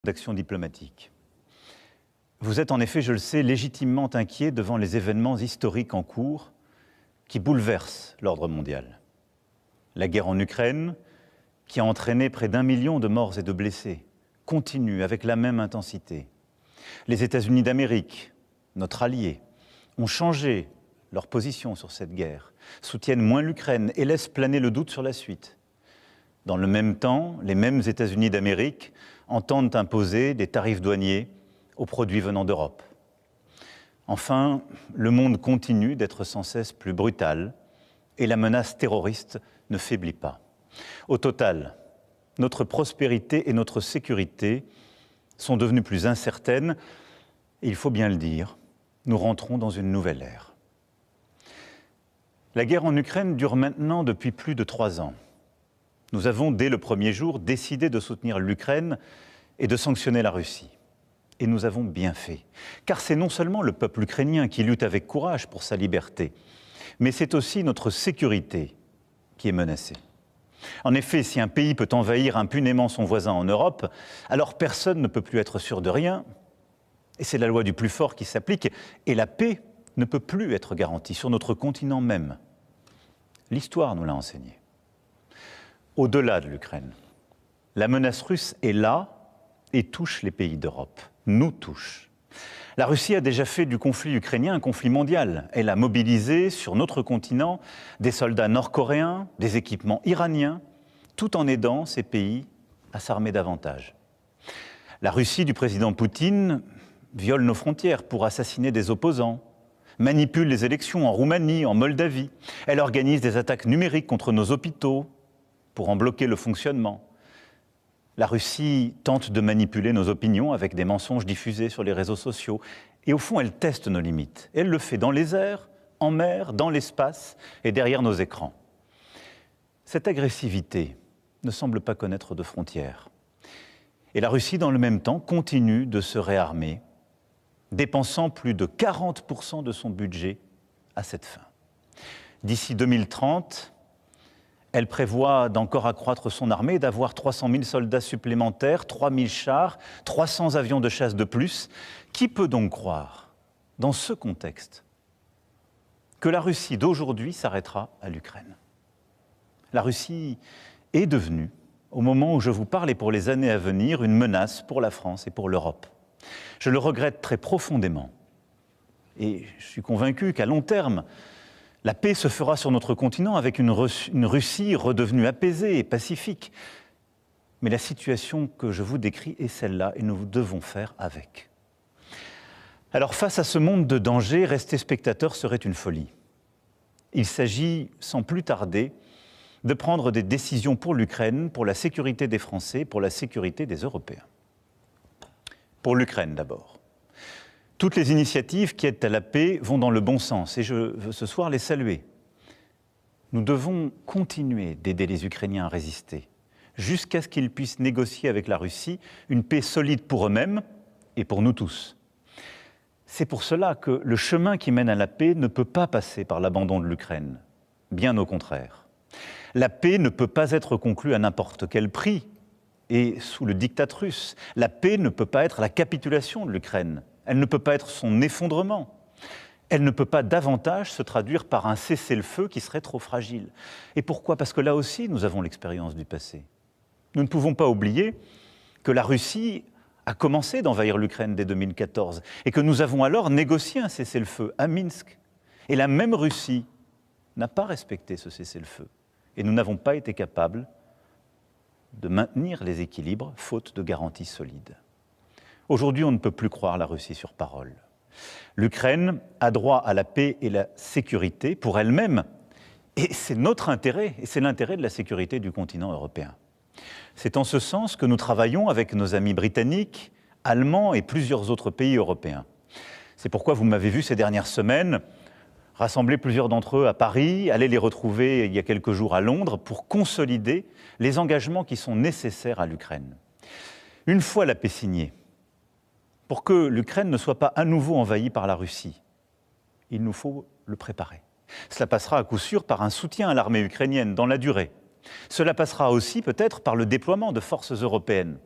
d'action diplomatique. Vous êtes en effet, je le sais, légitimement inquiet devant les événements historiques en cours qui bouleversent l'ordre mondial. La guerre en Ukraine, qui a entraîné près d'1 million de morts et de blessés, continue avec la même intensité. Les États-Unis d'Amérique, notre allié, ont changé leur position sur cette guerre, soutiennent moins l'Ukraine et laissent planer le doute sur la suite. Dans le même temps, les mêmes États-Unis d'Amérique entendent imposer des tarifs douaniers aux produits venant d'Europe. Enfin, le monde continue d'être sans cesse plus brutal et la menace terroriste ne faiblit pas. Au total, notre prospérité et notre sécurité sont devenues plus incertaines et il faut bien le dire, nous rentrons dans une nouvelle ère. La guerre en Ukraine dure maintenant depuis plus de 3 ans. Nous avons, dès le premier jour, décidé de soutenir l'Ukraine et de sanctionner la Russie. Et nous avons bien fait, car c'est non seulement le peuple ukrainien qui lutte avec courage pour sa liberté, mais c'est aussi notre sécurité qui est menacée. En effet, si un pays peut envahir impunément son voisin en Europe, alors personne ne peut plus être sûr de rien, et c'est la loi du plus fort qui s'applique, et la paix ne peut plus être garantie sur notre continent même. L'histoire nous l'a enseigné. Au-delà de l'Ukraine, la menace russe est là et touche les pays d'Europe, nous touche. La Russie a déjà fait du conflit ukrainien un conflit mondial. Elle a mobilisé sur notre continent des soldats nord-coréens, des équipements iraniens, tout en aidant ces pays à s'armer davantage. La Russie du président Poutine viole nos frontières pour assassiner des opposants, manipule les élections en Roumanie, en Moldavie. Elle organise des attaques numériques contre nos hôpitaux pour en bloquer le fonctionnement. La Russie tente de manipuler nos opinions avec des mensonges diffusés sur les réseaux sociaux. Et au fond, elle teste nos limites. Elle le fait dans les airs, en mer, dans l'espace et derrière nos écrans. Cette agressivité ne semble pas connaître de frontières. Et la Russie, dans le même temps, continue de se réarmer, dépensant plus de 40% de son budget à cette fin. D'ici 2030, elle prévoit d'encore accroître son armée, d'avoir 300 000 soldats supplémentaires, 3 000 chars, 300 avions de chasse de plus. Qui peut donc croire, dans ce contexte, que la Russie d'aujourd'hui s'arrêtera à l'Ukraine? La Russie est devenue, au moment où je vous parle et pour les années à venir, une menace pour la France et pour l'Europe. Je le regrette très profondément. Et je suis convaincu qu'à long terme, la paix se fera sur notre continent avec une Russie redevenue apaisée et pacifique. Mais la situation que je vous décris est celle-là et nous devons faire avec. Alors face à ce monde de danger, rester spectateur serait une folie. Il s'agit, sans plus tarder, de prendre des décisions pour l'Ukraine, pour la sécurité des Français, pour la sécurité des Européens. Pour l'Ukraine d'abord. Toutes les initiatives qui aident à la paix vont dans le bon sens et je veux ce soir les saluer. Nous devons continuer d'aider les Ukrainiens à résister jusqu'à ce qu'ils puissent négocier avec la Russie une paix solide pour eux-mêmes et pour nous tous. C'est pour cela que le chemin qui mène à la paix ne peut pas passer par l'abandon de l'Ukraine, bien au contraire. La paix ne peut pas être conclue à n'importe quel prix et sous le diktat russe. La paix ne peut pas être la capitulation de l'Ukraine. Elle ne peut pas être son effondrement. Elle ne peut pas davantage se traduire par un cessez-le-feu qui serait trop fragile. Et pourquoi? Parce que là aussi, nous avons l'expérience du passé. Nous ne pouvons pas oublier que la Russie a commencé d'envahir l'Ukraine dès 2014 et que nous avons alors négocié un cessez-le-feu à Minsk. Et la même Russie n'a pas respecté ce cessez-le-feu. Et nous n'avons pas été capables de maintenir les équilibres faute de garanties solides. Aujourd'hui, on ne peut plus croire la Russie sur parole. L'Ukraine a droit à la paix et la sécurité pour elle-même, et c'est notre intérêt, et c'est l'intérêt de la sécurité du continent européen. C'est en ce sens que nous travaillons avec nos amis britanniques, allemands et plusieurs autres pays européens. C'est pourquoi vous m'avez vu ces dernières semaines rassembler plusieurs d'entre eux à Paris, aller les retrouver il y a quelques jours à Londres pour consolider les engagements qui sont nécessaires à l'Ukraine. Une fois la paix signée, pour que l'Ukraine ne soit pas à nouveau envahie par la Russie, il nous faut le préparer. Cela passera à coup sûr par un soutien à l'armée ukrainienne dans la durée. Cela passera aussi peut-être par le déploiement de forces européennes.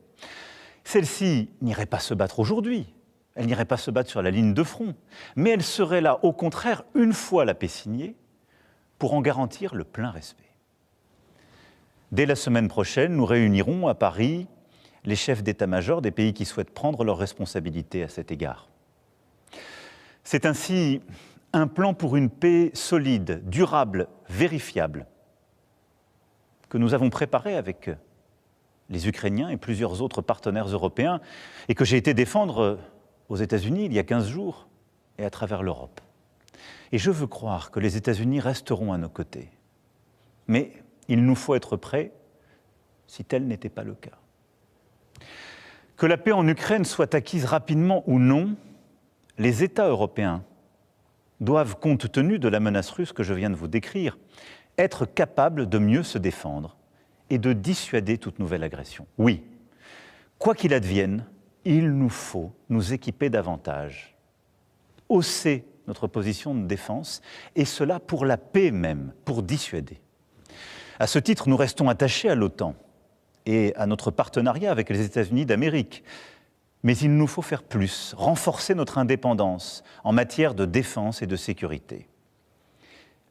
Celle-ci n'irait pas se battre aujourd'hui, elle n'irait pas se battre sur la ligne de front, mais elle serait là, au contraire, une fois la paix signée, pour en garantir le plein respect. Dès la semaine prochaine, nous réunirons à Paris les chefs d'état-major des pays qui souhaitent prendre leurs responsabilités à cet égard. C'est ainsi un plan pour une paix solide, durable, vérifiable, que nous avons préparé avec les Ukrainiens et plusieurs autres partenaires européens, et que j'ai été défendre aux États-Unis il y a 15 jours et à travers l'Europe. Et je veux croire que les États-Unis resteront à nos côtés. Mais il nous faut être prêts si tel n'était pas le cas. Que la paix en Ukraine soit acquise rapidement ou non, les États européens doivent, compte tenu de la menace russe que je viens de vous décrire, être capables de mieux se défendre et de dissuader toute nouvelle agression. Oui, quoi qu'il advienne, il nous faut nous équiper davantage, hausser notre position de défense, et cela pour la paix même, pour dissuader. À ce titre, nous restons attachés à l'OTAN et à notre partenariat avec les États-Unis d'Amérique. Mais il nous faut faire plus, renforcer notre indépendance en matière de défense et de sécurité.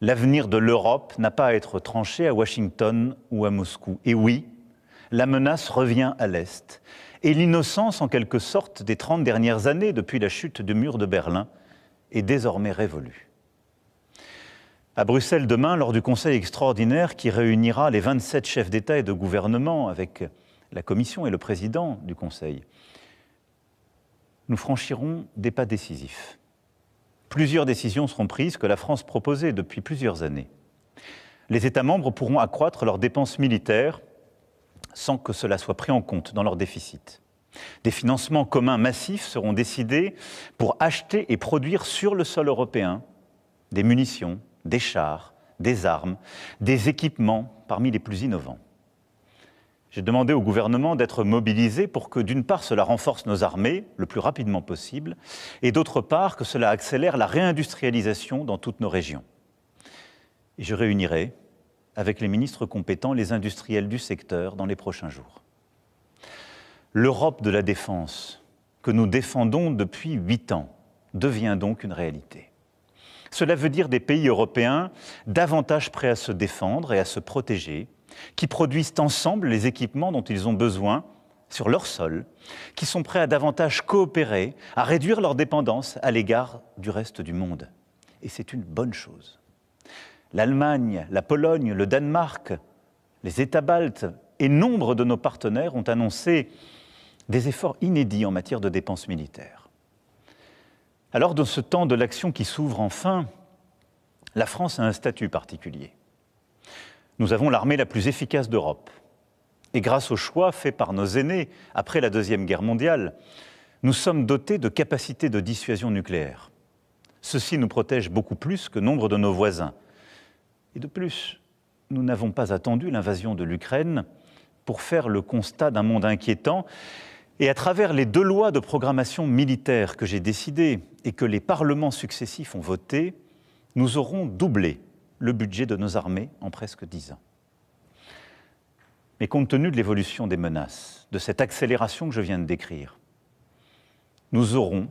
L'avenir de l'Europe n'a pas à être tranché à Washington ou à Moscou. Et oui, la menace revient à l'Est. Et l'innocence, en quelque sorte, des 30 dernières années, depuis la chute du mur de Berlin, est désormais révolue. À Bruxelles demain, lors du Conseil extraordinaire qui réunira les 27 chefs d'État et de gouvernement avec la Commission et le président du Conseil, nous franchirons des pas décisifs. Plusieurs décisions seront prises que la France proposait depuis plusieurs années. Les États membres pourront accroître leurs dépenses militaires sans que cela soit pris en compte dans leur déficit. Des financements communs massifs seront décidés pour acheter et produire sur le sol européen des munitions, des chars, des armes, des équipements parmi les plus innovants. J'ai demandé au gouvernement d'être mobilisé pour que, d'une part, cela renforce nos armées le plus rapidement possible, et d'autre part, que cela accélère la réindustrialisation dans toutes nos régions. Et je réunirai, avec les ministres compétents, les industriels du secteur dans les prochains jours. L'Europe de la défense, que nous défendons depuis 8 ans, devient donc une réalité. Cela veut dire des pays européens davantage prêts à se défendre et à se protéger, qui produisent ensemble les équipements dont ils ont besoin sur leur sol, qui sont prêts à davantage coopérer, à réduire leur dépendance à l'égard du reste du monde. Et c'est une bonne chose. L'Allemagne, la Pologne, le Danemark, les États baltes et nombre de nos partenaires ont annoncé des efforts inédits en matière de dépenses militaires. Alors, dans ce temps de l'action qui s'ouvre enfin, la France a un statut particulier. Nous avons l'armée la plus efficace d'Europe. Et grâce au choix fait par nos aînés après la Deuxième Guerre mondiale, nous sommes dotés de capacités de dissuasion nucléaire. Ceci nous protège beaucoup plus que nombre de nos voisins. Et de plus, nous n'avons pas attendu l'invasion de l'Ukraine pour faire le constat d'un monde inquiétant. Et à travers les 2 lois de programmation militaire que j'ai décidées et que les parlements successifs ont votées, nous aurons doublé le budget de nos armées en presque 10 ans. Mais compte tenu de l'évolution des menaces, de cette accélération que je viens de décrire, nous aurons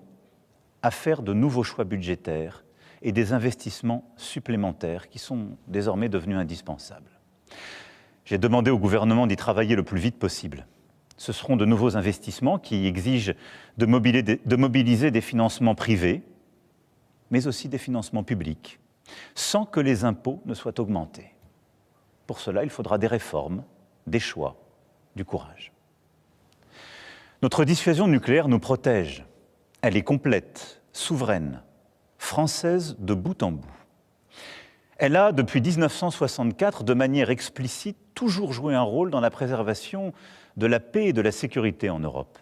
à faire de nouveaux choix budgétaires et des investissements supplémentaires qui sont désormais devenus indispensables. J'ai demandé au gouvernement d'y travailler le plus vite possible. Ce seront de nouveaux investissements qui exigent de mobiliser des financements privés, mais aussi des financements publics, sans que les impôts ne soient augmentés. Pour cela, il faudra des réformes, des choix, du courage. Notre dissuasion nucléaire nous protège. Elle est complète, souveraine, française de bout en bout. Elle a, depuis 1964, de manière explicite, toujours joué un rôle dans la préservation de la paix et de la sécurité en Europe.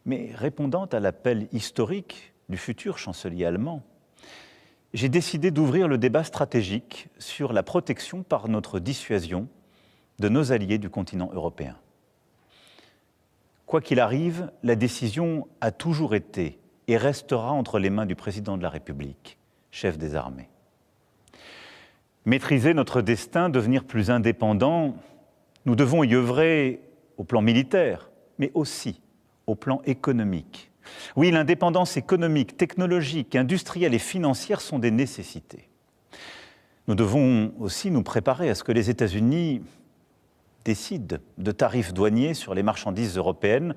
Mais répondant à l'appel historique du futur chancelier allemand, j'ai décidé d'ouvrir le débat stratégique sur la protection par notre dissuasion de nos alliés du continent européen. Quoi qu'il arrive, la décision a toujours été et restera entre les mains du président de la République, chef des armées. Maîtriser notre destin, devenir plus indépendant, nous devons y œuvrer au plan militaire, mais aussi au plan économique. Oui, l'indépendance économique, technologique, industrielle et financière sont des nécessités. Nous devons aussi nous préparer à ce que les États-Unis décident de tarifs douaniers sur les marchandises européennes,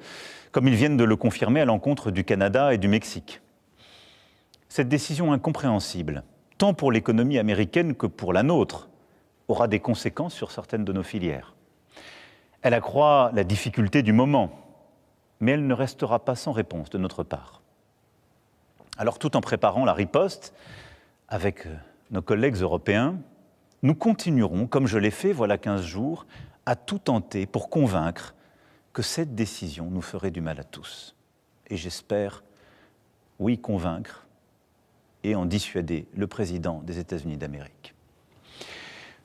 comme ils viennent de le confirmer à l'encontre du Canada et du Mexique. Cette décision incompréhensible, tant pour l'économie américaine que pour la nôtre, aura des conséquences sur certaines de nos filières. Elle accroît la difficulté du moment, mais elle ne restera pas sans réponse de notre part. Alors, tout en préparant la riposte, avec nos collègues européens, nous continuerons, comme je l'ai fait voilà 15 jours, à tout tenter pour convaincre que cette décision nous ferait du mal à tous. Et j'espère, oui, convaincre et en dissuader le président des États-Unis d'Amérique.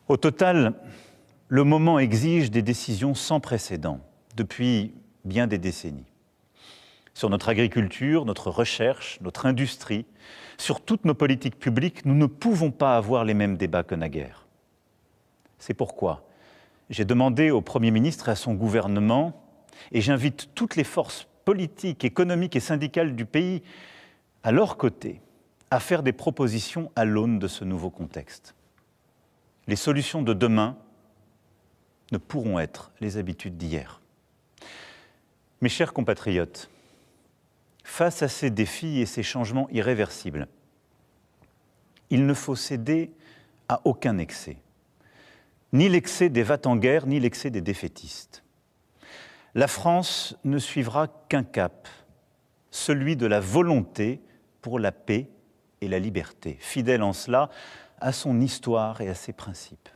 Au total, le moment exige des décisions sans précédent depuis bien des décennies. Sur notre agriculture, notre recherche, notre industrie, sur toutes nos politiques publiques, nous ne pouvons pas avoir les mêmes débats que naguère. C'est pourquoi j'ai demandé au Premier ministre et à son gouvernement, et j'invite toutes les forces politiques, économiques et syndicales du pays à leur côté, à faire des propositions à l'aune de ce nouveau contexte. Les solutions de demain ne pourront être les habitudes d'hier. Mes chers compatriotes, face à ces défis et ces changements irréversibles, il ne faut céder à aucun excès. Ni l'excès des va-t-en-guerre, ni l'excès des défaitistes. La France ne suivra qu'un cap, celui de la volonté pour la paix et la liberté, fidèle en cela à son histoire et à ses principes.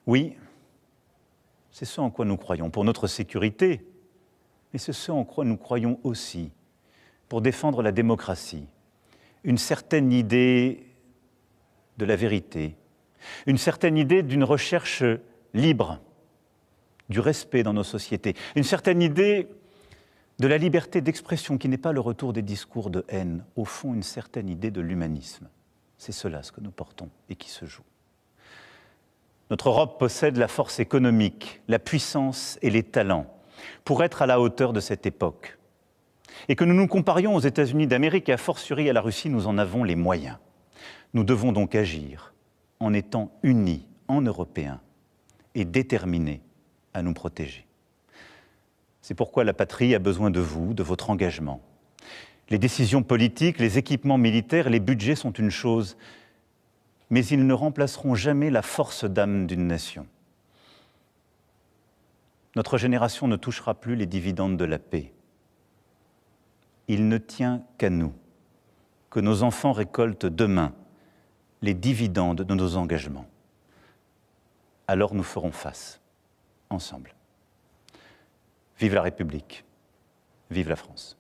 Oui, c'est ce en quoi nous croyons pour notre sécurité, mais c'est ce en quoi nous croyons aussi pour défendre la démocratie, une certaine idée de la vérité, une certaine idée d'une recherche libre, du respect dans nos sociétés, une certaine idée de la liberté d'expression qui n'est pas le retour des discours de haine, au fond une certaine idée de l'humanisme. C'est cela ce que nous portons et qui se joue. Notre Europe possède la force économique, la puissance et les talents pour être à la hauteur de cette époque. Et que nous nous comparions aux États-Unis d'Amérique et a fortiori à la Russie, nous en avons les moyens. Nous devons donc agir en étant unis en Européens et déterminés à nous protéger. C'est pourquoi la patrie a besoin de vous, de votre engagement. Les décisions politiques, les équipements militaires, les budgets sont une chose, mais ils ne remplaceront jamais la force d'âme d'une nation. Notre génération ne touchera plus les dividendes de la paix. Il ne tient qu'à nous que nos enfants récoltent demain les dividendes de nos engagements. Alors nous ferons face, ensemble. Vive la République, vive la France.